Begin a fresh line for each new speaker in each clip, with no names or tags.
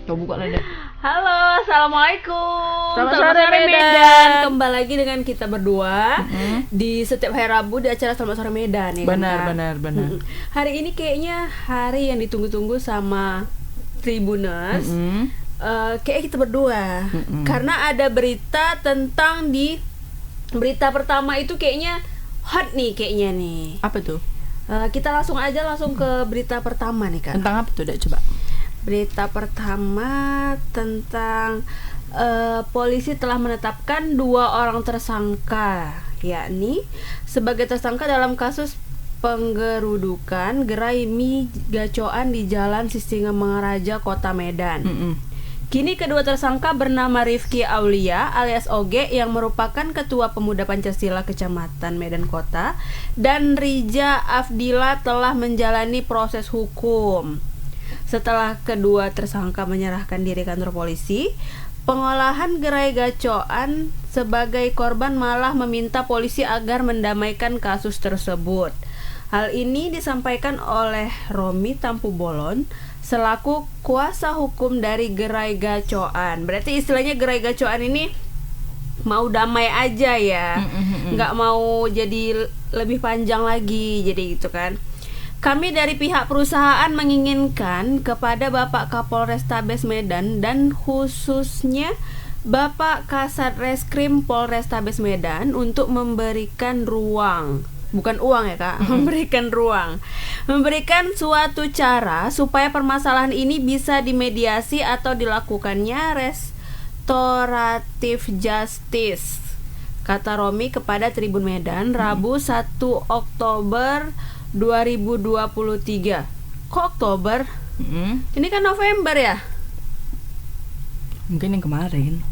Coba buka lah deh.
Halo, assalamualaikum.
Selamat sore, Medan.
Kembali lagi dengan kita berdua di setiap hari Rabu di acara Selamat Sore Medan ya.
Benar.
Hari ini kayaknya hari yang ditunggu-tunggu sama Tribuners. Kayak kita berdua. Karena ada berita tentang di berita pertama itu kayaknya hot nih kayaknya nih.
Apa tuh?
Kita langsung ke berita pertama nih Kak.
Tentang apa tuh, Dek? Coba.
Berita pertama tentang polisi telah menetapkan 2 orang tersangka, yakni sebagai tersangka dalam kasus penggerudukan gerai mie gacoan di Jalan Sisingamangaraja, Kota Medan. Kini kedua tersangka bernama Rifki Aulia alias Oge yang merupakan Ketua Pemuda Pancasila Kecamatan Medan Kota dan Rija Afdila telah menjalani proses hukum. Setelah kedua tersangka menyerahkan diri kantor polisi, pengolahan gerai gacoan sebagai korban malah meminta polisi agar mendamaikan kasus tersebut. Hal ini disampaikan oleh Romi Tampu Bolon selaku kuasa hukum dari gerai gacoan. Berarti istilahnya gerai gacoan ini mau damai aja ya, nggak mau jadi lebih panjang lagi, jadi gitu kan. Kami dari pihak perusahaan menginginkan kepada Bapak Kapolrestabes Medan dan khususnya Bapak Kasat Reskrim Polrestabes Medan untuk memberikan ruang, bukan uang ya Kak, memberikan ruang, memberikan suatu cara supaya permasalahan ini bisa dimediasi atau dilakukannya restoratif justice, kata Romi kepada Tribun Medan Rabu 1 Oktober 2023. Kok Oktober? Ini kan November ya?
Mungkin yang kemarin.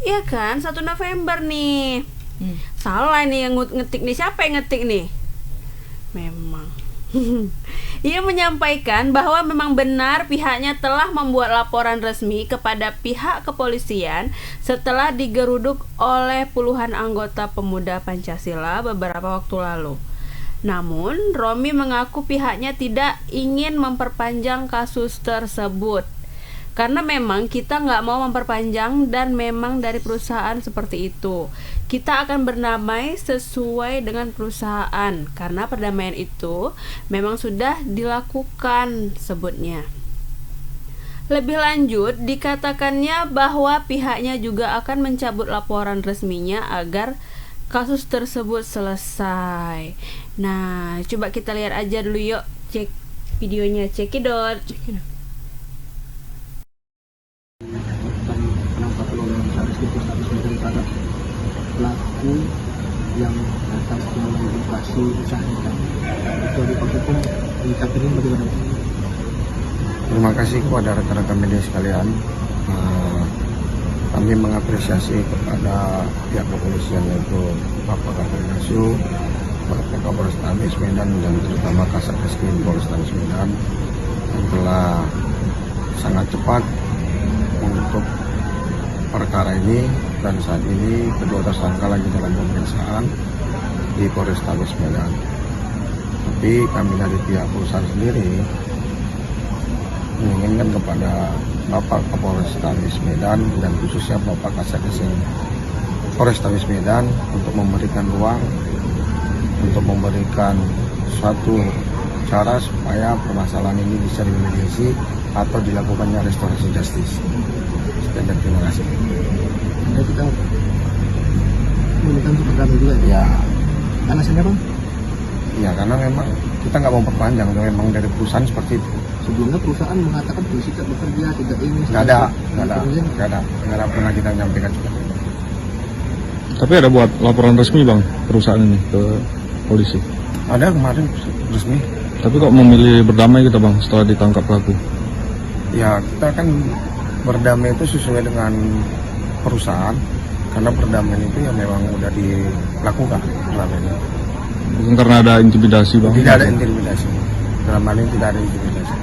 Iya kan, 1 November nih. Salah nih yang ngetik nih. Siapa yang ngetik nih? Memang ia menyampaikan bahwa memang benar pihaknya telah membuat laporan resmi kepada pihak kepolisian setelah digeruduk oleh puluhan anggota Pemuda Pancasila beberapa waktu lalu. Namun, Romi mengaku pihaknya tidak ingin memperpanjang kasus tersebut karena memang kita nggak mau memperpanjang dan memang dari perusahaan seperti itu. Kita akan berdamai sesuai dengan perusahaan karena perdamaian itu memang sudah dilakukan, sebutnya. Lebih lanjut, dikatakannya bahwa pihaknya juga akan mencabut laporan resminya agar kasus tersebut selesai. Nah, coba kita lihat aja dulu yuk, cek videonya, cekidot.
Penangkapan oleh Satreskrim Polrestabes Medan terhadap pelaku yang datang melalui operasi usaha kita. Dari Pak Hukum, menyikapi ini bagaimana?
Terima kasih kepada rekan-rekan media sekalian. Kami mengapresiasi kepada pihak kepolisian yaitu Bapak Kapolres, Bapak Kapolrestabes Medan dan terutama Kasat Reskrim Polrestabes Medan yang telah sangat cepat untuk perkara ini, dan saat ini kedua tersangka lagi dalam pemeriksaan di Polrestabes Medan. Tapi kami dari pihak perusahaan sendiri menginginkan kepada Bapak Kapolrestabes Medan dan khususnya Bapak Kasat Reskrim Polrestabes Medan untuk memberikan ruang, untuk memberikan suatu cara supaya permasalahan ini bisa dimediasi atau dilakukannya restorasi justice. Sekian dan terima kasih.
Jadi kita meminta untuk berdamai juga
Ya,
alasannya Bang?
ya karena memang kita nggak mau perpanjang, memang dari perusahaan seperti itu.
Sebelumnya perusahaan mengatakan polisi tidak bekerja, tidak ini.
Nggak ada pernah kita menyampaikan seperti itu.
Tapi ada buat laporan resmi Bang perusahaan ini ke polisi.
Ada kemarin resmi.
Tapi kok memilih berdamai kita Bang setelah ditangkap pelaku?
Ya kita kan berdamai itu sesuai dengan perusahaan, karena perdamaian itu ya memang udah dilakukan perdamaian.
Bukan karena ada intimidasi Bang?
Tidak ada intimidasi. Dalam hal ini tidak ada intimidasi.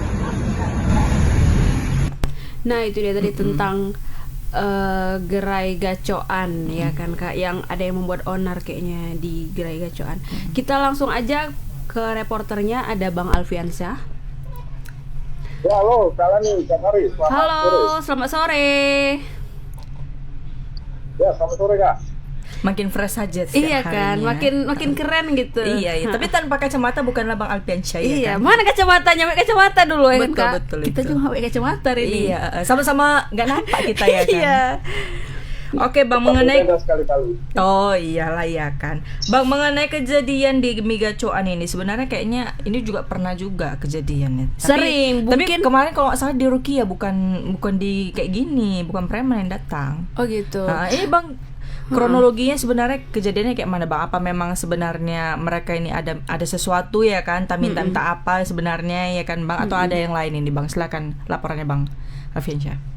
Nah, itu dia tadi tentang gerai gacoan ya kan Kak, yang ada yang membuat onar kayaknya di gerai gacoan. Kita langsung aja ke reporternya, ada Bang Alfiansyah.
Ya, halo, Kak Lani, Kak Hari, selamat sore.
Halo, selamat sore.
Ya, selamat sore, Kak.
Makin fresh aja setiap
Iya kan,
harinya.
makin keren gitu.
Iya, iya. Tapi tanpa kacamata bukanlah Bang Alfiansyah ya
Iya,
kan?
mana kacamatanya? Pakai kacamata dulu ya kan,
Betul,
Kak?
betul
Kita
itu.
juga pakai kacamata hari ini.
Iya, sama-sama nggak nampak kita ya kan.
Iya.
Oke Bang, mengenai
Beda sekali-kali.
Oh iyalah ya kan Bang, mengenai kejadian di Migacoan ini sebenarnya kayaknya ini juga pernah juga kejadiannya.
Sering,
Tapi
mungkin-
kemarin kalau nggak salah di Rukia bukan di kayak gini, bukan preman yang datang.
Oh gitu.
Nah, ini Bang, kronologinya sebenarnya kejadiannya kayak mana Bang? Apa memang sebenarnya mereka ini ada sesuatu ya kan? Minta apa sebenarnya ya kan Bang? Atau ada yang lain ini Bang? Silakan laporannya Bang Alfiansyah.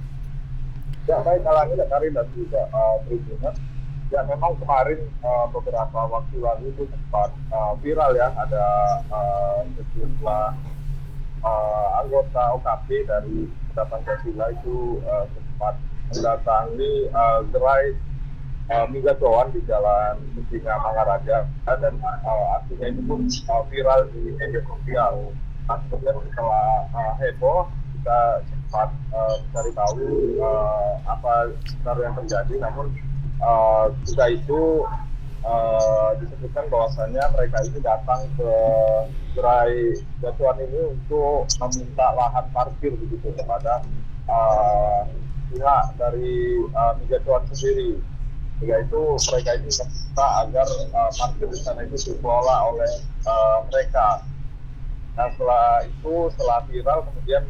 Ya, baik, Kak Lani, Kak Hari, dan juga Tribuners. Ya, memang kemarin beberapa waktu lalu itu sempat viral ya, ada sejumlah anggota OKP dari Pemuda Pancasila itu sempat mendatangi gerai Migacoan di Jalan Singa Mangaraja, dan akhirnya itu pun viral di media sosial. Nah, kemudian setelah heboh, kita sempat mencari tahu apa sebenarnya yang terjadi, namun kita itu disebutkan bahwasannya mereka ini datang ke gerai Migacoan ini untuk meminta lahan parkir begitu kepada pihak dari Migacoan sendiri. Sehingga itu mereka ini meminta agar parkir di sana itu dikelola oleh mereka. Nah, setelah viral, kemudian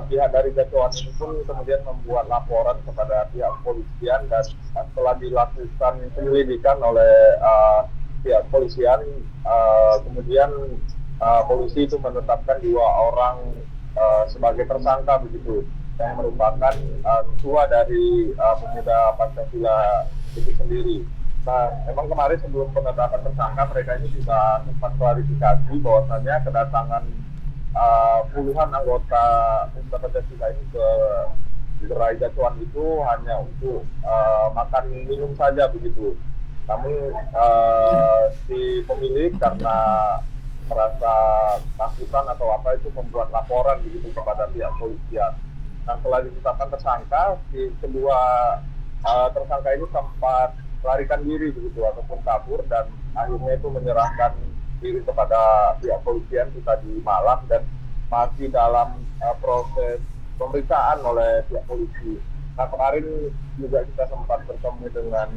pihak dari Migacoan ini pun kemudian membuat laporan kepada pihak kepolisian, dan setelah dilakukan penyelidikan oleh pihak kepolisian, kemudian polisi itu menetapkan 2 orang sebagai tersangka begitu, yang merupakan ketua dari Pemuda Pancasila itu sendiri. Nah, memang kemarin sebelum penetapan tersangka, mereka ini juga sempat klarifikasi bahwasannya kedatangan puluhan anggota Pemuda Pancasila ini ke gerai Migacoan itu hanya untuk makan minum saja begitu. Namun si pemilik karena merasa takutan atau apa itu membuat laporan begitu kepada pihak polisian. Nah, setelah ditetapkan tersangka, si kedua tersangka ini sempat melarikan diri begitu ataupun kabur, dan akhirnya itu menyerahkan diri kepada pihak polisian kita di Malang, dan masih dalam proses pemeriksaan oleh pihak polisi. Nah, kemarin juga kita sempat bertemu dengan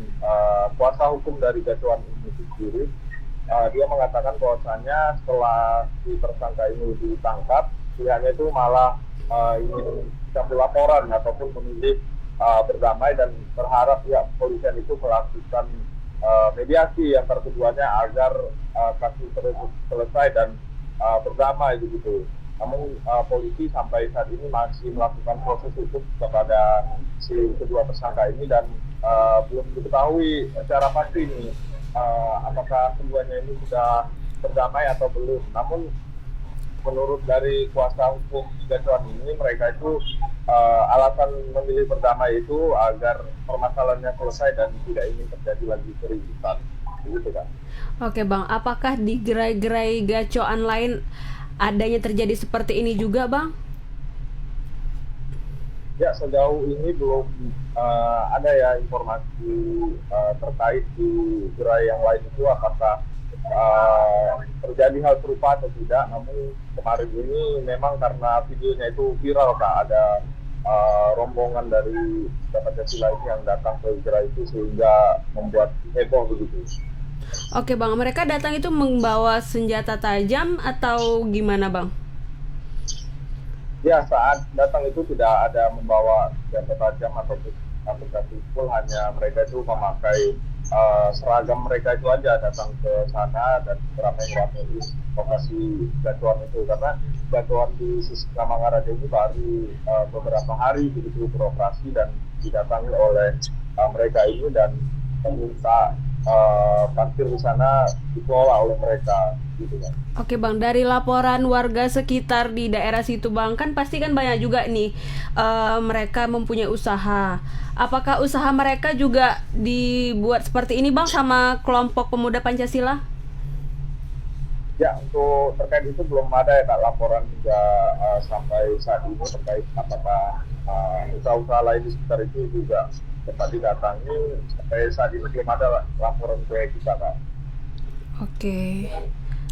kuasa hukum dari Migacoan ini sendiri. Dia mengatakan bahwasannya setelah si tersangka ini ditangkap, pihaknya itu malah ingin mencabut laporan ataupun memilih berdamai, dan berharap pihak kepolisian itu melakukan mediasi antar keduanya agar kasus tersebut selesai dan berdamai begitu. Namun polisi sampai saat ini masih melakukan proses hukum kepada si kedua tersangka ini, dan belum diketahui secara pasti ini apakah keduanya ini sudah berdamai atau belum. Namun menurut dari kuasa hukum Migacoan ini, mereka itu alasan memilih berdamai itu agar permasalahannya selesai dan tidak ingin terjadi lagi keributan, begitu kan?
Oke Bang, apakah di gerai-gerai gacoan lain adanya terjadi seperti ini juga Bang?
Ya, sejauh ini belum ada ya informasi terkait di gerai yang lain itu apakah terjadi hal serupa atau tidak. Namun kemarin ini memang karena videonya itu viral Kak, ada rombongan dari Pancasila ini yang datang ke gerai itu sehingga membuat heboh begitu.
Oke Bang, mereka datang itu membawa senjata tajam atau gimana Bang?
Ya, saat datang itu tidak ada membawa senjata tajam ataupun aplikasi full, hanya mereka itu memakai seragam mereka itu aja datang ke sana dan beramai-ramai lokasi Migacoan itu, karena Migacoan di Singa Mangaraja ini baru beberapa hari begitu beroperasi dan didatangi oleh mereka ini, dan meminta parkir di sana dikelola oleh mereka gitu kan.
Oke Bang, dari laporan warga sekitar di daerah situ Bang, kan pasti kan banyak juga nih mereka mempunyai usaha. Apakah usaha mereka juga dibuat seperti ini Bang sama kelompok Pemuda Pancasila?
Ya, untuk terkait itu belum ada ya Kak laporan hingga sampai saat ini terkait apakah usaha-usaha lain di sekitar itu juga sempat didatangi. Sampai saat ini belum ada laporan ke kita Kak.
Oke.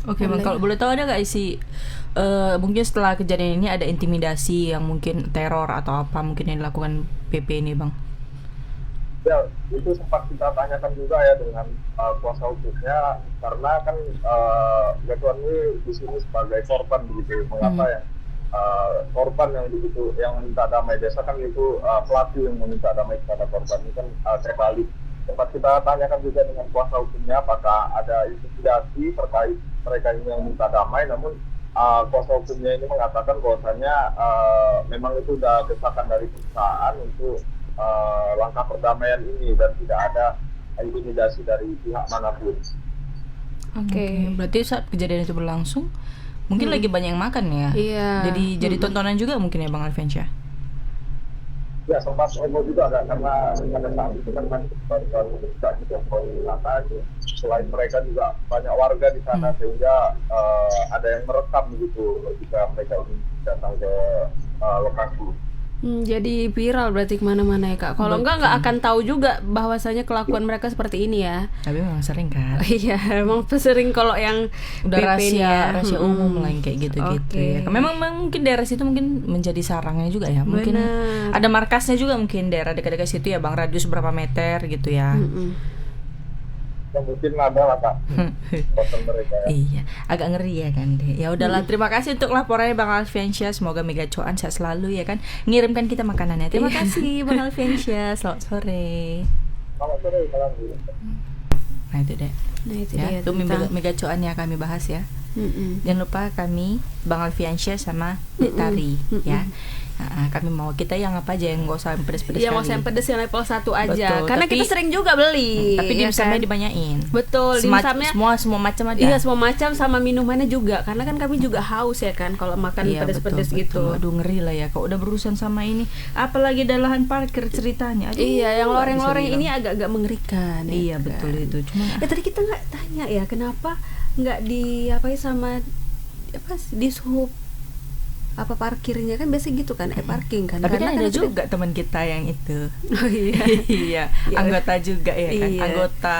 Oke, Bang, kalau boleh tahu ada nggak sih mungkin setelah kejadian ini ada intimidasi yang mungkin teror atau apa mungkin yang dilakukan PP ini, Bang?
Ya, itu sempat kita tanyakan juga ya dengan kuasa hukumnya, karena kan Gatuan ini di sini sebagai korban begitu. Mengapa ya korban yang begitu yang minta damai, biasa kan itu pelaku yang meminta damai kepada korban, ini kan terbalik. Sempat kita tanyakan juga dengan kuasa hukumnya apakah ada intimidasi terkait mereka ini yang minta damai, namun kuasa hukumnya ini mengatakan bahwasanya memang itu sudah desakan dari perusahaan untuk langkah perdamaian ini dan tidak ada intimidasi dari pihak manapun.
Oke.
Berarti saat kejadian itu berlangsung mungkin lagi banyak yang makan ya.
Iya.
Jadi tontonan juga mungkin ya Bang Alfiansyah.
Ya, sempat heboh juga kan, karena pada saat itu kan baru buka juga silakan. Selain mereka juga banyak warga di sana sehingga ada yang merekam begitu ketika mereka ini datang ke lokasi.
Jadi viral berarti kemana-mana ya Kak. Kalau enggak akan tahu juga bahwasanya kelakuan mereka seperti ini ya.
Tapi memang sering kan.
Iya, emang sering kalau yang
Udah
PP ya.
rahasia umum lah yang kayak gitu-gitu ya. Memang mungkin daerah situ mungkin menjadi sarangnya juga ya. Mungkin
Benar.
ada markasnya juga mungkin daerah dekat-dekat situ ya Bang, radius berapa meter gitu ya.
Ya, mungkin ada lah Kak konten mereka ya.
Iya, agak ngeri ya kan deh. Ya udahlah, terima kasih untuk laporannya Bang Alfiansyah. Semoga Mega Cuan sehat selalu ya kan. Ngirimkan kita makanannya. Terima kasih Bang Alfiansyah. Selamat sore.
Selamat sore, malam.
Nah itu deh.
Nah itu
Ya,
dia
itu Mega Cuan yang kami bahas ya. Jangan lupa kami Bang Alfiansyah sama Dek Tari ya. Kami mau kita yang apa aja yang nggak usah yang pedes-pedes
Iya, mau
sekali.
yang pedes yang level 1 aja.
Betul,
Karena
tapi-
kita sering juga beli.
Tapi
ya
dimsumnya
kan?
dibanyain.
Betul, dimsumnya
semua macam ada.
Iya, semua macam sama minumannya juga. Karena kan kami juga haus ya kan kalau makan
Iya,
pedes-pedes
betul,
gitu.
betul. Aduh ngeri lah ya kalau udah berurusan sama ini. Apalagi ada lahan parkir ceritanya. Aduh,
Iya, yang
nggak
loreng-loreng
bisa
ini
bilang.
agak-agak mengerikan.
Iya
kan?
betul itu. Cuma
Ya tadi kita nggak tanya ya kenapa nggak diapain sama apa di sub apa parkirnya kan biasa gitu kan parking kan.
tapi
Karena
kan ada
kita-
juga teman kita yang itu.
Oh iya.
Iya,
Iya.
anggota juga ya kan.
Iya.
Anggota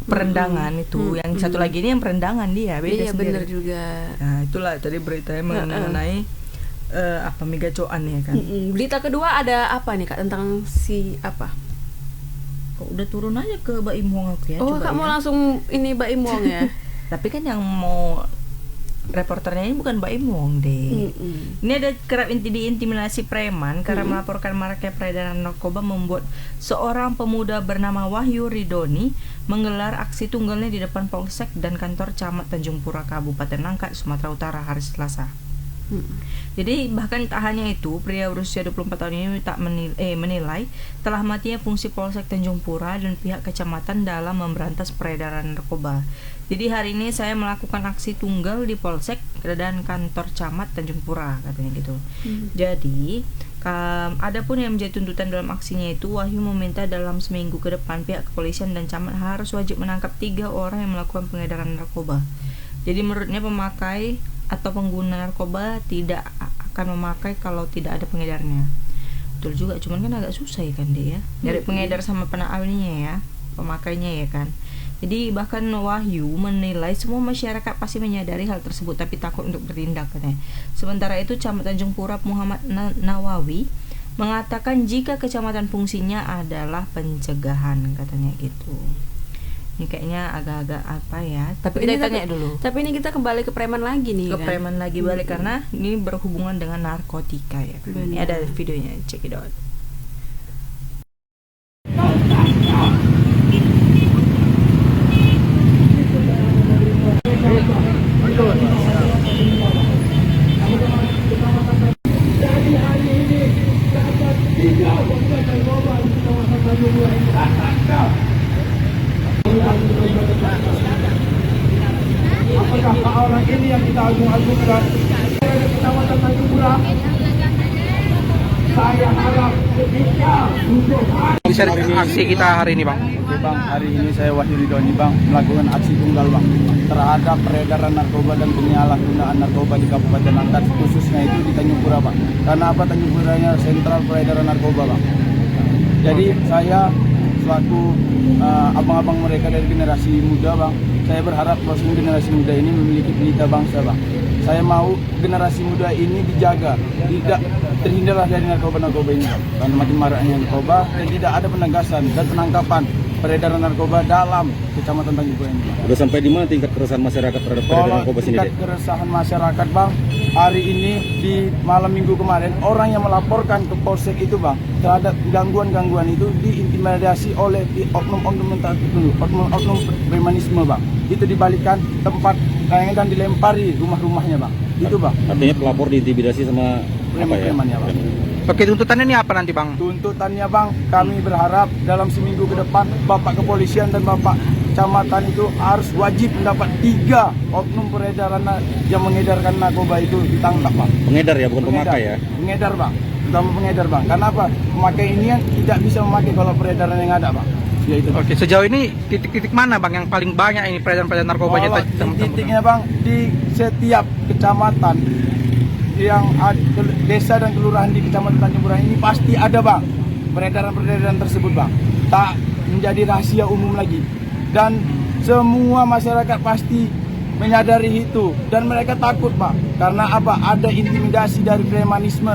perendangan itu. Yang satu lagi ini yang perendangan dia beda
Iya
sendiri.
bener juga.
Nah, itulah tadi beritanya mengenai apa Mega Cuan ya kan.
Berita kedua ada apa nih Kak tentang si apa?
Kok udah turun aja ke Mbak Imong aku ya.
Oh,
coba
Kak mau
ya.
langsung ini Mbak Imong ya.
Tapi kan yang mau reporternya ini bukan Mbak Imong deh. Ini ada kerap diintimidasi preman karena melaporkan maraknya peredaran narkoba membuat seorang pemuda bernama Wahyu Ridoni menggelar aksi tunggalnya di depan Polsek dan kantor Camat Tanjung Pura Kabupaten Langkat, Sumatera Utara hari Selasa. Jadi bahkan tak hanya itu, pria berusia 24 tahun ini tak menilai telah matinya fungsi Polsek Tanjung Pura dan pihak kecamatan dalam memberantas peredaran narkoba. Jadi hari ini saya melakukan aksi tunggal di Polsek dan kantor Camat Tanjung Pura, katanya gitu. Jadi adapun yang menjadi tuntutan dalam aksinya itu, Wahyu meminta dalam seminggu ke depan pihak kepolisian dan camat harus wajib menangkap 3 orang yang melakukan pengedaran narkoba. Jadi menurutnya pemakai atau pengguna narkoba tidak akan memakai kalau tidak ada pengedarnya. Betul juga, cuman kan agak susah ya kan dia ya. Dari pengedar sama penawalnya ya, pemakainya ya kan. Jadi bahkan Wahyu menilai semua masyarakat pasti menyadari hal tersebut tapi takut untuk bertindak katanya. Sementara itu Camat Tanjung Pura Muhammad Nawawi mengatakan jika kecamatan fungsinya adalah pencegahan, katanya gitu. Ini kayaknya agak-agak apa ya. Tapi kita tanya dulu.
Tapi ini kita kembali ke preman lagi nih
Ke
kan.
preman lagi balik karena ini berhubungan dengan narkotika ya. Ini ada videonya, check it out.
Apakah orang ini yang kita agung-agungkan? Kecamatan Tanjung Pura, saya harap
Aksi kita hari ini Bang.
Oke Bang, hari ini saya Wahyu Ridhoni Bang melakukan aksi tunggal Bang terhadap peredaran narkoba dan penyalahgunaan narkoba di Kabupaten Langkat, khususnya itu di Tanjung Pura Bang. Karena apa? Tanjung Puranya sentral peredaran narkoba Bang. Jadi saya selaku abang-abang mereka dari generasi muda Bang, saya berharap bahwa generasi muda ini memiliki pelita bangsa Bang. Saya mau generasi muda ini dijaga, tidak terhindarlah dari narkoba-narkoba ini Bang. Karena makin maraknya narkoba dan tidak ada penegasan dan penangkapan peredaran narkoba dalam Kecamatan Tanjung Pura ini Bang.
Udah sampai di mana tingkat keresahan masyarakat terhadap peredaran narkoba sini?
Tingkat keresahan masyarakat Bang, hari ini di malam minggu kemarin orang yang melaporkan ke Polsek itu Bang terhadap gangguan-gangguan itu diintimidasi oleh oknum-oknum oknum premanisme Bang. Itu dibalikkan tempat dan dilempari rumah-rumahnya Bang. Itu Bang.
Artinya pelapor diintimidasi sama
preman ya Bang.
Oke, tuntutannya ini apa nanti Bang?
Tuntutannya Bang, kami berharap dalam seminggu ke depan Bapak Kepolisian dan Bapak Kecamatan itu harus wajib mendapat 3 oknum peredaran yang mengedarkan narkoba itu ditangkap Bang.
Pengedar ya, bukan pemakai ya?
Pengedar Bang, terutama pengedar Bang. Karena apa? Pemakai ini yang tidak bisa memakai kalau peredaran yang ada Bang. Ya itu.
Oke, sejauh ini titik-titik mana Bang yang paling banyak ini peredaran narkobanya?
Titiknya Bang di setiap kecamatan yang desa dan kelurahan di Kecamatan Tanjung Pura ini pasti ada Bang peredaran tersebut Bang. Tak menjadi rahasia umum lagi dan semua masyarakat pasti menyadari itu dan mereka takut Bang karena apa? Ada intimidasi dari premanisme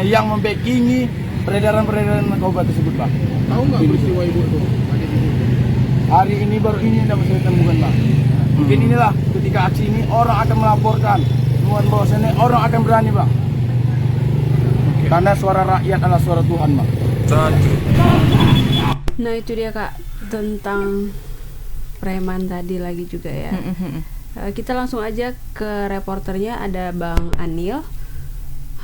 yang membackingi peredaran narkoba tersebut Bang.
Tahu nggak peristiwa ibu itu?
Hari ini baru ini dapat saya temukan Bang. Mungkin inilah ketika aksi ini orang akan melaporkan bahwasannya orang akan berani Bang. Karena suara rakyat adalah suara Tuhan Bang.
Nah itu dia Kak tentang preman tadi lagi juga ya. Kita langsung aja ke reporternya, ada Bang Anil.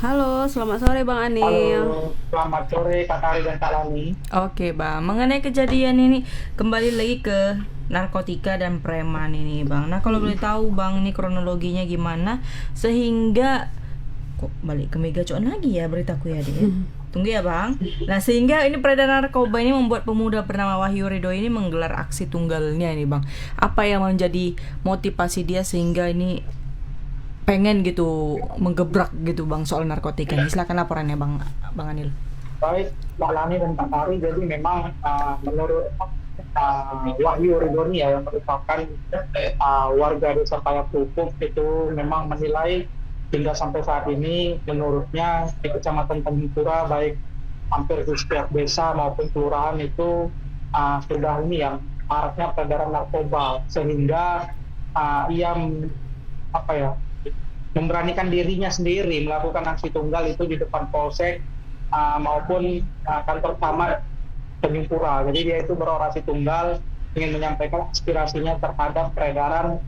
Halo, selamat sore Bang Anil.
Halo, selamat sore Kak Tari dan Kak Lani.
Oke Bang, mengenai kejadian ini kembali lagi ke narkotika dan preman ini Bang. Nah kalau boleh tahu Bang, ini kronologinya gimana sehingga kok balik ke Mega Cuan lagi ya beritaku ya dia. Tunggu ya Bang. Nah sehingga ini peredaran narkoba ini membuat pemuda bernama Wahyu Ridhoni ini menggelar aksi tunggalnya ini Bang. Apa yang menjadi motivasi dia sehingga ini pengen gitu menggebrak gitu Bang soal narkotika ini? Silakan laporannya Bang Anil.
Baik Kak Lani dan Kak Tari, jadi memang menurut Wahyu Ridhoni ya yang merupakan warga desa Payapupuk itu memang menilai hingga sampai saat ini menurutnya di Kecamatan Tanjung Pura baik hampir di setiap desa maupun kelurahan itu sudah ini yang maraknya peredaran narkoba sehingga ia memberanikan dirinya sendiri melakukan aksi tunggal itu di depan Polsek maupun kantor camat Tanjung Pura. Jadi dia itu berorasi tunggal ingin menyampaikan aspirasinya terhadap peredaran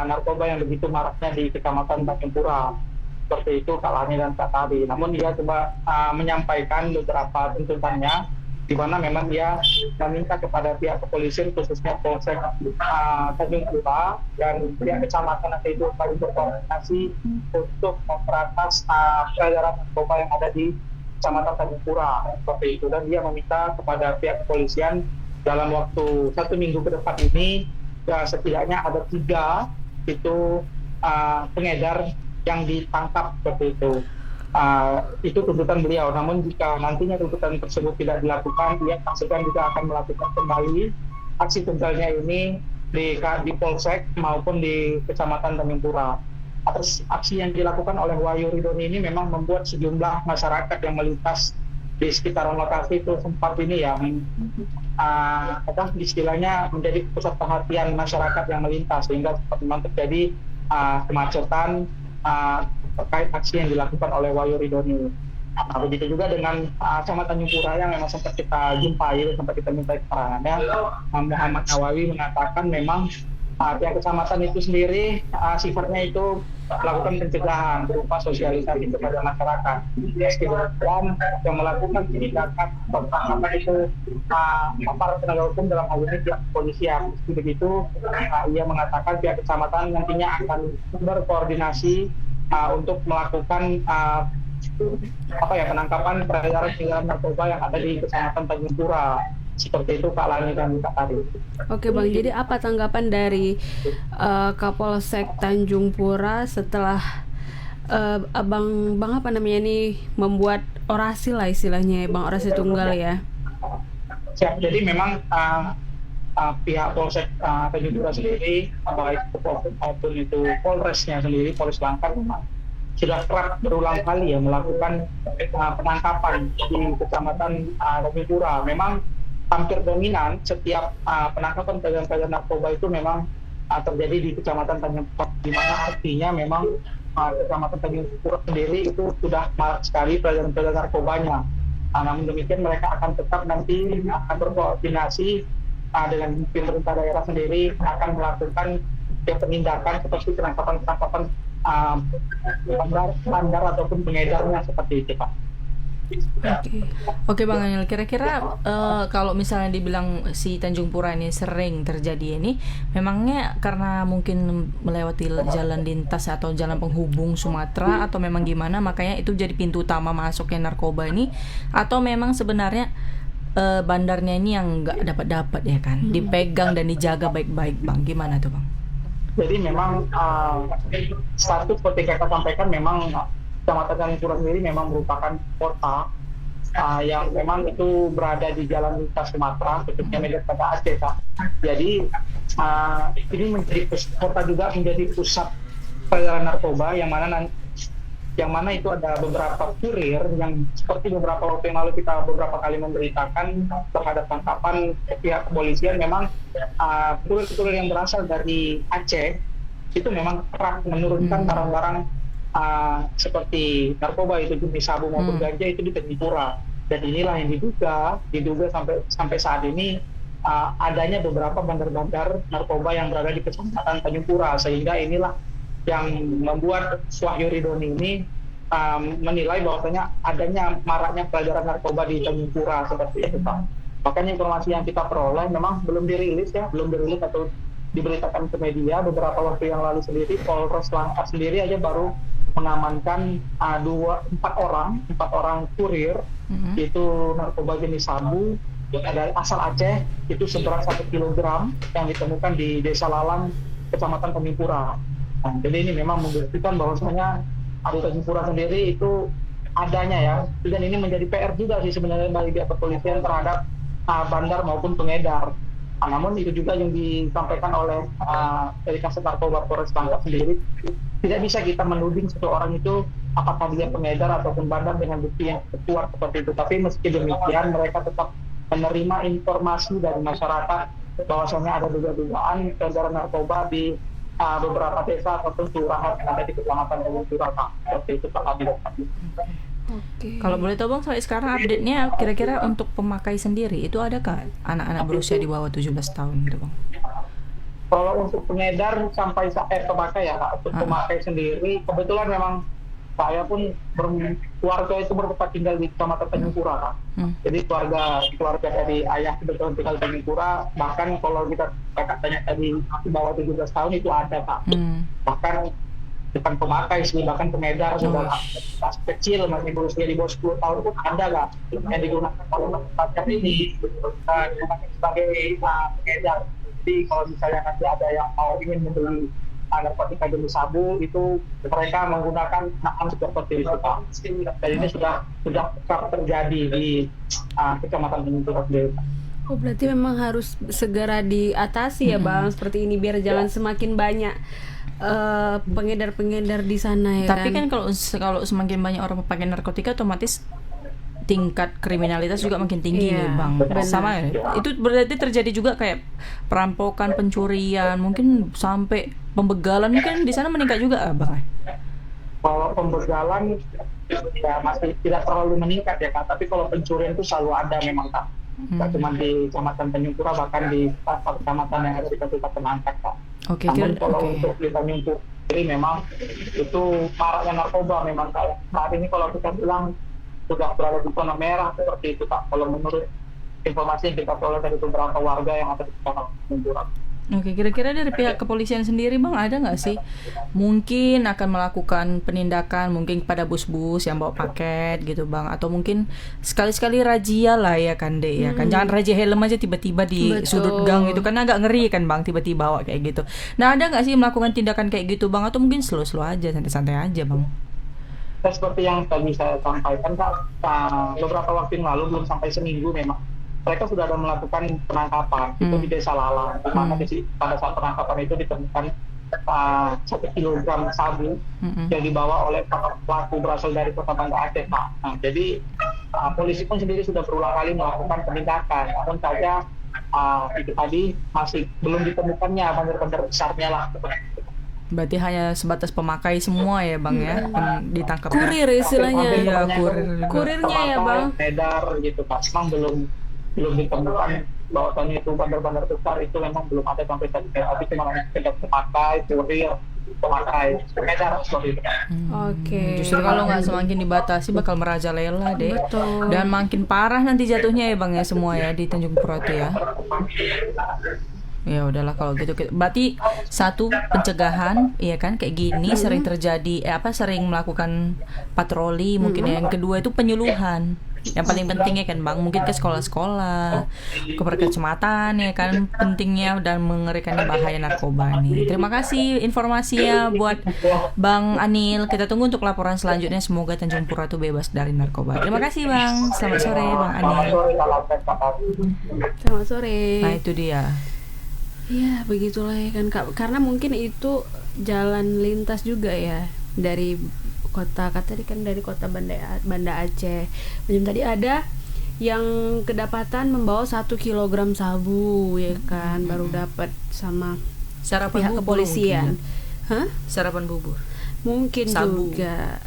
narkoba yang begitu maraknya di Kecamatan Tanjung Pura. Seperti itu Kak Lani dan Kak Tari. Namun dia coba menyampaikan beberapa tuntutannya di mana memang dia meminta kepada pihak kepolisian khususnya Polsek Tanjung Pura dan pihak kecamatan nanti itu saling berkoordinasi untuk memberantas peredaran narkoba yang ada di Kecamatan Tanjung Pura seperti itu, dan dia meminta kepada pihak kepolisian dalam waktu 1 minggu ke depan ini ya, setidaknya ada 3 itu pengedar yang ditangkap seperti itu. Itu tuntutan beliau. Namun jika nantinya tuntutan tersebut tidak dilakukan, ia pastikan juga akan melakukan kembali aksi tunggalnya ini di Polsek maupun di Kecamatan Tanjung Pura. Atas aksi yang dilakukan oleh Wahyu Ridhoni ini memang membuat sejumlah masyarakat yang melintas di sekitaran lokasi itu sempat ini ya istilahnya menjadi pusat perhatian masyarakat yang melintas, sehingga memang terjadi kemacetan terkait aksi yang dilakukan oleh Wahyu Ridhoni. Begitu juga dengan Camat Tanjung Pura yang memang sempat kita jumpai, sempat kita minta keterangannya. Muhammad Nawawi mengatakan memang pihak kecamatan itu sendiri sifatnya itu melakukan pencegahan berupa sosialisasi kepada masyarakat. Dan yang melakukan tindakan pertama itu aparat penegak hukum dalam hal ini pihak kepolisian. Begitu ia mengatakan pihak kecamatan nantinya akan berkoordinasi untuk melakukan penangkapan peredaran narkoba yang ada di Kecamatan Tanjung Pura. Seperti itu Kak Lani dan Kak Tari.
Oke Bang, jadi apa tanggapan dari Kapolsek Tanjung Pura setelah Bang apa namanya nih membuat orasi lah istilahnya, Bang, orasi tunggal ya?
Siap, jadi memang pihak Polsek Tanjung Pura sendiri, baik Polsek maupun itu Polresnya sendiri, Polres Langkat, memang sudah kerap berulang kali ya melakukan penangkapan di Kecamatan Tanjung Pura. Memang hampir dominan setiap penangkapan pedagang narkoba itu memang terjadi di Kecamatan Tanjung Pura, di mana artinya memang Kecamatan Tanjung Pura sendiri itu sudah marak sekali pedagang narkobanya. Namun demikian mereka akan tetap nanti akan berkoordinasi dengan pemerintah daerah sendiri akan melakukan penindakan seperti penangkapan bandar ataupun pengedarnya seperti itu, Pak.
Oke Bang Anil, kira-kira kalau misalnya dibilang si Tanjung Pura ini sering terjadi ini, memangnya karena mungkin melewati jalan lintas atau jalan penghubung Sumatera atau memang gimana makanya itu jadi pintu utama masuknya narkoba ini, atau memang sebenarnya bandarnya ini yang nggak dapat ya kan, dipegang dan dijaga baik-baik Bang, gimana tuh Bang?
Jadi memang status seperti kita sampaikan memang Kecamatan Tanjung Pura sendiri memang merupakan kota yang memang itu berada di jalan lintas Sumatera, khususnya Medan pada Aceh, Kak. Jadi ini menjadi kota juga menjadi pusat peredaran narkoba yang mana itu ada beberapa kurir yang seperti beberapa waktu yang lalu kita beberapa kali memberitakan terhadap tangkapan pihak kepolisian. Memang kurir-kurir yang berasal dari Aceh itu memang kerap menurunkan barang-barang seperti narkoba itu jenis sabu maupun ganja itu di Tanjung Pura, dan inilah yang diduga sampai saat ini adanya beberapa bandar-bandar narkoba yang berada di Kecamatan Tanjung Pura, sehingga inilah yang membuat Wahyu Ridoni ini menilai bahwasanya adanya maraknya peredaran narkoba di Tanjung Pura seperti itu, Pak. Makanya informasi yang kita peroleh memang belum dirilis atau diberitakan ke media. Beberapa waktu yang lalu sendiri Polres Langkat sendiri aja baru mengamankan 4 orang kurir itu narkoba jenis sabu dari asal Aceh itu seberat 1 kilogram yang ditemukan di Desa Lalang, Kecamatan Tanjung Pura. Jadi ini memang membuktikan bahwasanya di Tanjung Pura sendiri itu adanya ya, dan ini menjadi PR juga sih sebenarnya bagi pihak kepolisian terhadap bandar maupun pengedar. Namun itu juga yang disampaikan oleh dari Kasat Narkoba Polres Langkat sendiri, tidak bisa kita menuding seseorang itu apakah dia pengedar ataupun bandar dengan bukti yang kuat seperti itu. Tapi meski demikian mereka tetap menerima informasi dari masyarakat bahwasanya ada dugaan peredaran narkoba di beberapa desa ataupun kelurahan yang ada di Kecamatan Tanjung Pura, seperti itu Pak Abid.
Kalau boleh tahu Bang, sampai sekarang update-nya kira-kira untuk pemakai sendiri itu adakah anak-anak berusia di bawah 17 tahun gitu Bang?
Kalau untuk pengedar sampai pemakai ya Kak, untuk pemakai sendiri kebetulan memang saya pun keluarga itu bertempat tinggal di Kecamatan Tanjung Pura, Kak. Jadi keluarga dari ayah kebetulan tinggal di Tanjung Pura. Bahkan kalau kita tanya tadi di bawah 17 tahun itu ada, Kak. Bahkan bukan pemakai sih, bahkan pengedar sudah masih kecil, masih berusia di bawah 10 tahun pun ada, Kak, yang digunakan oleh masyarakat ini sebagai pengedar. Jadi kalau misalnya nanti ada yang mau ingin membeli narkotika jenis sabu, itu mereka menggunakan nama seperti itu, Pak. Dan ini sudah terjadi di Kecamatan Tanjung Pura sendiri.
Oh, berarti memang harus segera diatasi ya Bang, seperti ini biar jangan semakin banyak pengedar-pengedar di sana ya.
Tapi kan kalau semakin banyak orang pakai narkotika, otomatis tingkat kriminalitas juga makin tinggi nih Bang. Sama ya. Itu berarti terjadi juga kayak perampokan, pencurian, mungkin sampai pembegalan mungkin di sana meningkat juga Bang.
Kalau pembegalan ya masih tidak terlalu meningkat ya Kak, tapi kalau pencurian itu selalu ada memang Kak. Tidak cuma di Kecamatan Tanjung Pura, bahkan di kecamatan yang ada di Kabupaten Langkat, Kak. Namun kalau untuk di Tanjung Pura sendiri memang itu maraknya narkoba memang Kak. Saat ini kalau kita bilang sudah berada di zona merah seperti itu Kak, kalau menurut informasi yang kita peroleh dari beberapa warga yang ada di Tanjung Pura.
Oke, kira-kira dari pihak kepolisian sendiri Bang ada nggak sih mungkin akan melakukan penindakan mungkin kepada bus-bus yang bawa paket gitu Bang, atau mungkin sekali-sekali razia lah ya kan Dek ya kan, jangan razia helm aja tiba-tiba di
Betul.
sudut gang gitu kan, agak ngeri kan Bang tiba-tiba bawa kayak gitu. Nah ada nggak sih melakukan tindakan kayak gitu Bang, atau mungkin slow-slow aja, santai-santai aja Bang?
Seperti yang tadi saya sampaikan Kak, beberapa waktu yang lalu, belum sampai seminggu memang mereka sudah ada melakukan penangkapan itu di Desa Lalang, di mana pada saat penangkapan itu ditemukan 1 kilogram sabu yang dibawa oleh pelaku berasal dari Kota Banda Aceh, Pak. Nah, jadi polisi pun sendiri sudah berulang kali melakukan penindakan, namun saja itu tadi masih belum ditemukannya bandar-bandar besarnya lah.
Berarti hanya sebatas pemakai semua ya Bang ya, ditangkap.
Kurir istilahnya.
Iya, kurir juga.
Kurirnya ya Bang.
Edar gitu Pak, memang belum ditemukan bahwasannya itu bandar-bandar besar itu memang belum ada sampai saat ini, tapi cuma sekedar pemakai, kurir, pemakai, pengedar seperti itu.
Oke.
Justru kalau nggak semakin dibatasi bakal merajalela deh.
Betul.
Dan makin parah nanti jatuhnya ya Bang ya semua ya di Tanjung Pura itu ya. Ya udahlah kalau gitu. Berarti satu pencegahan, iya kan kayak gini sering terjadi sering melakukan patroli mungkin ya. Yang kedua itu penyuluhan. Yang paling penting ya kan Bang, mungkin ke sekolah-sekolah, ke perkecamatan ya kan, pentingnya dan mengerikannya bahaya narkoba nih. Terima kasih informasinya buat Bang Anil. Kita tunggu untuk laporan selanjutnya, semoga Tanjung Pura itu bebas dari narkoba. Terima kasih Bang. Selamat sore Bang Anil.
Selamat sore.
Nah itu dia.
Ya begitulah ya kan Kak, karena mungkin itu jalan lintas juga ya dari kota, tadi kan dari kota Banda Aceh. Dan tadi ada yang kedapatan membawa 1 kilogram sabu ya kan, baru dapat sama
Sarapan
pihak
bubur
kepolisian. Hah?
Sarapan bubur.
Mungkin
Sabu.
juga.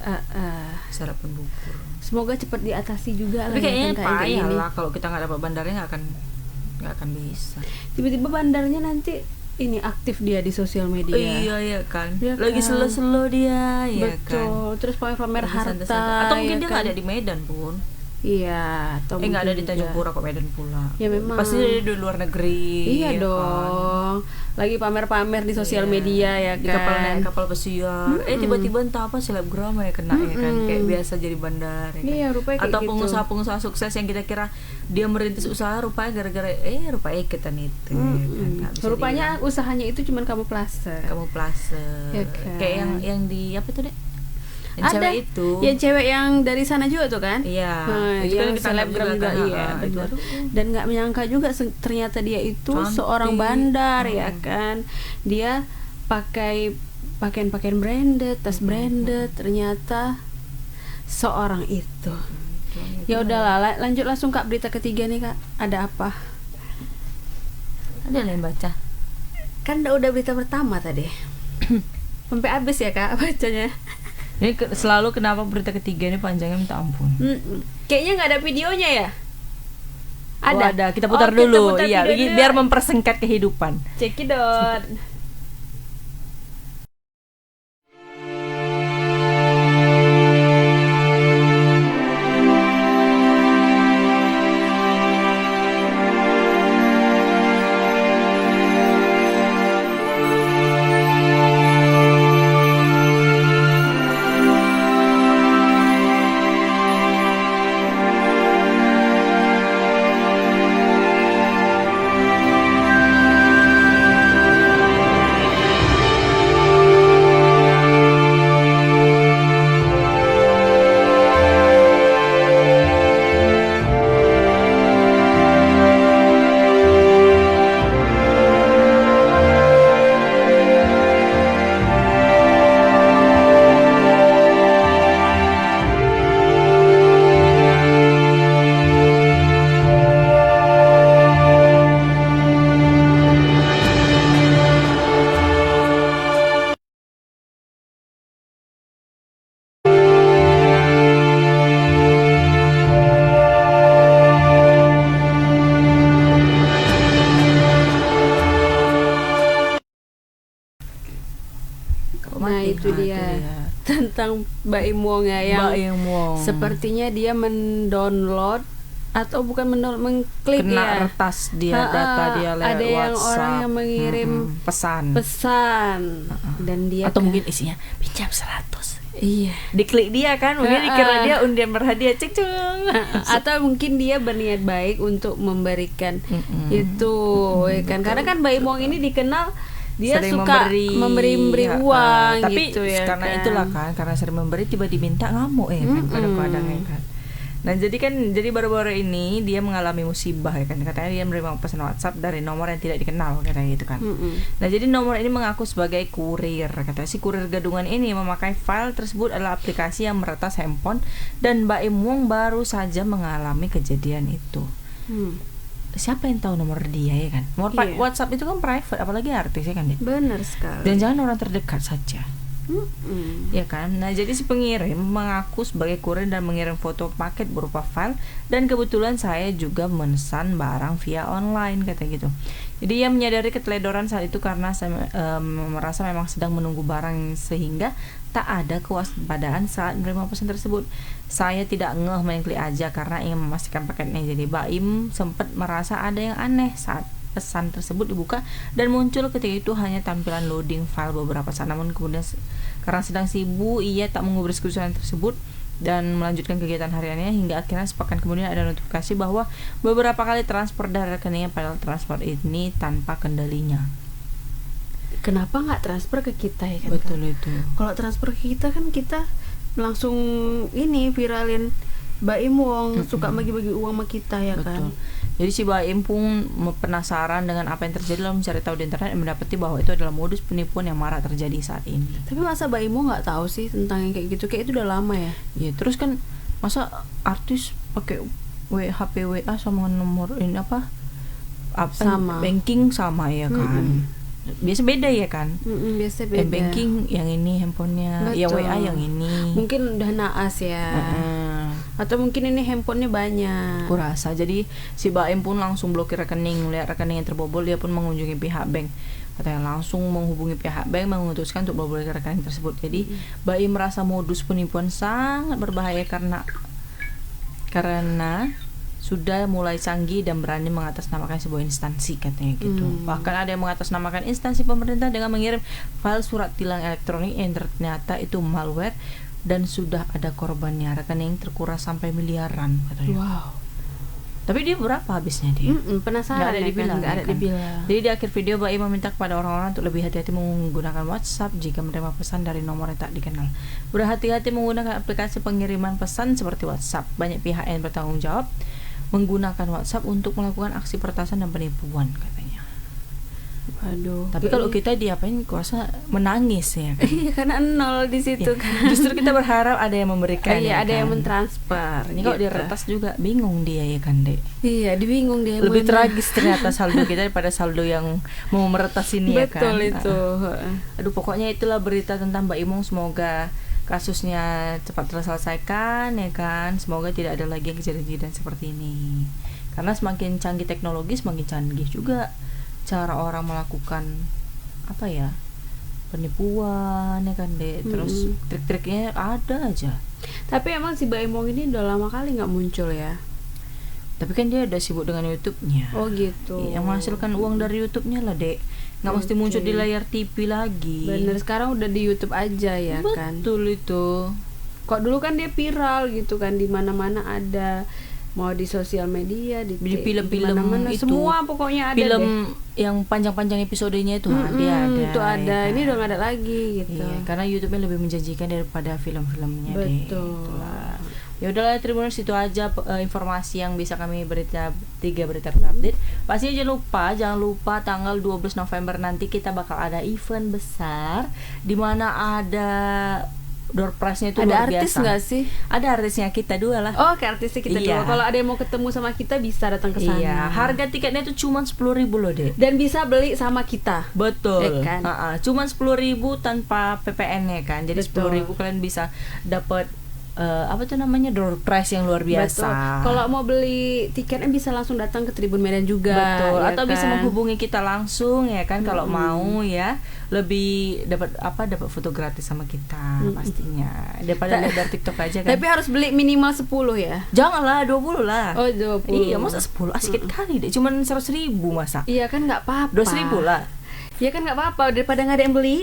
Sarapan bubur.
Semoga cepat diatasi juga lah.
Tapi kayaknya
ya kan, kayak
payah
gini.
lah kalau kita nggak dapat bandarnya nggak akan bisa.
Tiba-tiba bandarnya nanti ini aktif dia di sosial media.
Iya kan.
Iya
Lagi
kan?
slow-slow dia, ya kan.
Betul. Terus pamer
Lagi
harta.
santai-santai. Atau mungkin
ya
dia
kan?
nggak ada di Medan pun.
Iya. Atau
Nggak ada
mungkin
di Tanjung
juga.
Pura kok, Medan pula.
Ya memang.
Pasti dia di luar negeri.
Iya
ya
dong. Lagi pamer-pamer di sosial
Iya.
media ya
Di kapal
kan.
naik kapal pesiar. Tiba-tiba entah apa selebgram ya kena ya kan. Kayak biasa jadi bandar ya kan.
Iya, rupanya kayak
Atau
gitu.
pengusaha-pengusaha sukses yang kita kira dia merintis usaha, rupanya gara-gara rupanya iketan itu kan. Nggak bisa
Rupanya usahanya itu cuma kamuflase.
kamuflase.
Ya kan.
Kayak yang di apa tuh Dek? Yang
Ada
cewek itu.
yang cewek yang dari sana juga tuh kan.
Iya.
Nah,
Itu kan
yang
ditangkap
selebgram
juga
juga,
kan.
iya
Itu
benar.
aduh.
Dan nggak menyangka juga ternyata dia itu
Cantik.
seorang bandar ya kan. Dia pakai pakaian branded, tas branded, ternyata seorang itu. Ya udahlah, lanjut langsung Kak, berita ketiga nih Kak. Ada apa?
Ada yang baca.
Kan udah berita pertama tadi. Sampai habis ya Kak bacanya.
Ini selalu kenapa berita ketiga ini panjangnya minta ampun.
Kayaknya nggak ada videonya ya?
Oh, ada. Kita putar
Oh, kita
dulu.
putar
Iya,
video dulu.
biar mempersingkat kehidupan.
Cekidot. Nah itu dia tentang Mbak Imwong ya yang
Mbak Imwong.
sepertinya dia mendownload atau bukan mengklik
kena
ya,
retas dia data dia lewat
ada yang
WhatsApp,
orang yang mengirim
pesan
dan dia
atau mungkin isinya pinjam 100.
Iya,
diklik dia kan, mungkin dikira dia undian berhadiah, cek
atau mungkin dia berniat baik untuk memberikan itu, ya kan? Karena kan Mbak Imong ini dikenal dia
sering
suka memberi uang,
tapi
gitu ya
karena
kan?
itulah kan, karena sering memberi tiba diminta ngamuk ya kan, kadang-kadang ya kan. Nah jadi baru-baru ini dia mengalami musibah ya kan, katanya dia menerima pesan WhatsApp dari nomor yang tidak dikenal katanya gitu kan. Nah jadi nomor ini mengaku sebagai kurir, katanya si kurir gadungan ini memakai file tersebut adalah aplikasi yang meretas handphone dan Mbak Imong baru saja mengalami kejadian itu. Siapa yang tahu nomor dia ya kan? Nomor WhatsApp itu kan private, apalagi artis ya kan dia.
Benar sekali.
Dan jangan orang terdekat saja. Ya kan. Nah jadi si pengirim mengaku sebagai kurir dan mengirim foto paket berupa file, dan kebetulan saya juga memesan barang via online kata gitu. Jadi ia menyadari keteledoran saat itu karena saya merasa memang sedang menunggu barang sehingga tak ada kewaspadaan saat menerima pesan tersebut. Saya tidak ngeh, main klik aja karena ingin memastikan paketnya. Jadi Baim sempat merasa ada yang aneh saat pesan tersebut dibuka dan muncul ketika itu hanya tampilan loading file beberapa saat. Namun kemudian karena sedang sibuk, ia tak mengubris kesusahan tersebut dan melanjutkan kegiatan hariannya hingga akhirnya sepekan kemudian ada notifikasi bahwa beberapa kali transfer dari rekeningnya, padahal transfer ini tanpa kendalinya.
Kenapa nggak transfer ke kita ya kan?
Betul itu.
Kalau transfer ke kita kan kita langsung ini viralin Mbak Imong suka bagi-bagi uang sama kita ya kan.
Jadi si Baim pun penasaran dengan apa yang terjadi, lalu mencari tahu di internet dan mendapati bahwa itu adalah modus penipuan yang marak terjadi saat ini.
Tapi masa Mbak Imong nggak tahu sih tentang yang kayak gitu? Kayak itu udah lama ya.
Iya, terus kan masa artis pakai HP WA sama nomor ini apa
sama
banking sama ya kan. Biasa beda ya kan.
Biasa beda.
Banking yang ini handphonenya, yang WA yang ini.
Mungkin udah naas ya. Atau mungkin ini handphonenya banyak.
Kurasa. Jadi si Baim pun langsung blokir rekening, melihat rekening yang terbobol, dia pun mengunjungi pihak bank. Katanya langsung menghubungi pihak bank memutuskan untuk memblokir rekening tersebut. Jadi Baim merasa modus penipuan sangat berbahaya karena sudah mulai canggih dan berani mengatasnamakan sebuah instansi katanya gitu. Bahkan ada yang mengatasnamakan instansi pemerintah dengan mengirim file surat tilang elektronik yang ternyata itu malware dan sudah ada korbannya. Rekening terkuras sampai miliaran katanya.
Wow.
Tapi dia berapa habisnya dia?
Penasaran.
Nggak ada dibilang.
Nggak ada dibilang.
Jadi di akhir video Baim meminta kepada orang-orang untuk lebih hati-hati menggunakan WhatsApp jika menerima pesan dari nomor yang tak dikenal. Berhati-hati menggunakan aplikasi pengiriman pesan seperti WhatsApp. Banyak pihak yang bertanggung jawab menggunakan WhatsApp untuk melakukan aksi peretasan dan penipuan katanya.
Waduh.
Tapi kalau kita diapain kuasa menangis ya kan?
Iya, karena nol di situ kan.
Justru kita berharap ada yang memberikan.
Iya, ada
kan?
yang mentransfer.
Ini kalau diretas juga bingung dia ya kan, Dek.
Iya, bingung dia.
Lebih tragis ternyata saldo kita daripada saldo yang mau meretas ini ya kan.
Betul itu.
Aduh, pokoknya itulah berita tentang Mbak Imong. Semoga kasusnya cepat terselesaikan ya kan. Semoga tidak ada lagi kejadian-kejadian seperti ini. Karena semakin canggih teknologi, semakin canggih juga cara orang melakukan apa ya, penipuan ya kan Dek. Terus trik-triknya ada aja.
Tapi emang si Mbak Imong ini udah lama kali nggak muncul ya.
Tapi kan dia udah sibuk dengan YouTube-nya.
Oh gitu.
Yang menghasilkan uang dari YouTube-nya lah Dek. Nggak mesti muncul di layar TV lagi.
Bener, sekarang udah di YouTube aja ya.
Betul
kan.
Betul itu.
Kok dulu kan dia viral gitu kan, di mana-mana ada, mau di sosial media, di
film-film itu,
semua pokoknya ada
film deh. Yang panjang-panjang episodenya itu dia ada.
Itu ada.
Ya,
ini udah nggak ada lagi gitu.
Iya, karena YouTube-nya lebih menjanjikan daripada film-filmnya.
Betul.
Ya udahlah, terima kasih, itu aja informasi yang bisa kami berita 3 berita terupdate. Pastinya jangan lupa tanggal 12 November nanti kita bakal ada event besar di mana ada door prize-nya itu luar biasa. Ada artis nggak sih? Ada artisnya kita dua lah.
Oh, kayak artisnya kita dua. Kalau ada yang mau ketemu sama kita bisa datang ke sana.
Iya, harga tiketnya itu cuma 10.000 loh, Dek.
Dan bisa beli sama kita.
Betul.
Ya kan?
Cuma 10.000 tanpa PPN-nya kan. Jadi 10.000 kalian bisa dapat apa tuh namanya, door prize yang luar biasa.
Betul. Kalau mau beli tiketnya bisa langsung datang ke Tribun Medan juga.
Betul.
Ya
Atau
kan?
bisa menghubungi kita langsung ya kan, kalau mau ya, lebih dapat foto gratis sama kita pastinya. Daripada lihat dari TikTok aja kan.
Tapi harus beli minimal 10 ya.
Janganlah 20 lah.
Oh, 20.
Iya, masa 10 sedikit kali deh. Cuman 100.000 masa.
Iya kan nggak apa-apa.
200.000 lah.
Ya kan nggak apa-apa daripada nggak ada yang beli.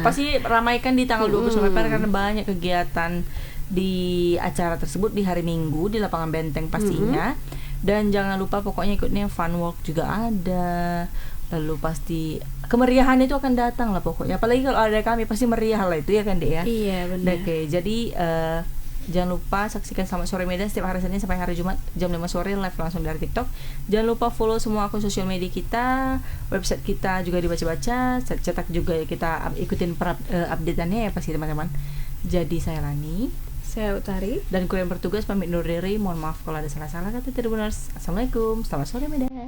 Pasti ramaikan di tanggal 20 November karena banyak kegiatan di acara tersebut di hari Minggu di lapangan Benteng pastinya. Dan jangan lupa pokoknya ikutnya fun walk juga ada. Lalu pasti kemeriahan itu akan datang lah pokoknya. Apalagi kalau ada kami pasti meriah lah itu ya kan Dek ya.
Iya benar.
Oke, jadi jangan lupa saksikan Selamat Sore Medan setiap hari Senin sampai hari Jumat jam 5 sore live langsung dari TikTok. Jangan lupa follow semua akun sosial media kita, website kita juga dibaca-baca, cetak juga ya, kita ikutin update-annya ya pasti teman-teman. Jadi saya Lani,
saya Utari,
dan kru yang bertugas pamit undur diri. Mohon maaf kalau ada salah-salah kata Tribuners. Assalamualaikum, selamat sore Medan.